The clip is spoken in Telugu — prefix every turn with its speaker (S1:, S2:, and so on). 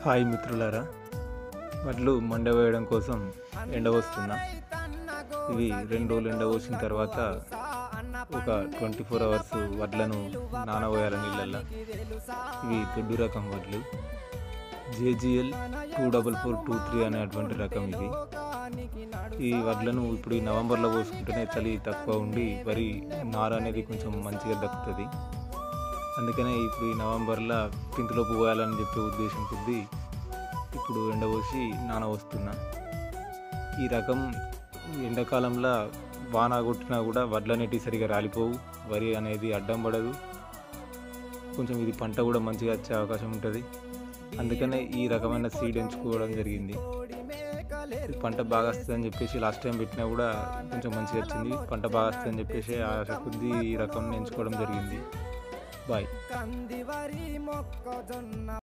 S1: హాయ్ మిత్రులారా, వడ్లు మండవేయడం కోసం ఎండవస్తున్నా. ఇవి 2 రోజులు ఎండవోసిన తర్వాత ఒక 24 అవర్స్ వడ్లను నానబోయాలి నీళ్ళల్లో. ఇవి దొడ్డు రకం వడ్లు, జేజీఎల్ 24423 అనేటువంటి రకం ఇది. ఈ వడ్లను ఇప్పుడు ఈ నవంబర్లో పోసుకుంటేనే చలి తక్కువ ఉండి వరి నార అనేది కొంచెం మంచిగా దక్కుతుంది. అందుకనే ఇప్పుడు ఈ నవంబర్లో పింతిలోపు పోయాలని చెప్పే ఉద్దేశం కొద్దీ ఇప్పుడు ఎండపోసి నానవస్తున్నా. ఈ రకం ఎండాకాలంలో వాన కొట్టినా కూడా వడ్లు అనేటివి సరిగా రాలిపోవు, వరి అనేది అడ్డం పడదు, కొంచెం ఇది పంట కూడా మంచిగా వచ్చే అవకాశం ఉంటుంది. అందుకనే ఈ రకమైన సీడ్ ఎంచుకోవడం జరిగింది. పంట బాగా వస్తుందని చెప్పేసి లాస్ట్ టైం పెట్టినా కూడా కొంచెం మంచిగా వచ్చింది. పంట బాగా వస్తుందని చెప్పేసి ఆశ కొద్దీ ఈ రకం ఎంచుకోవడం జరిగింది. బాయ్.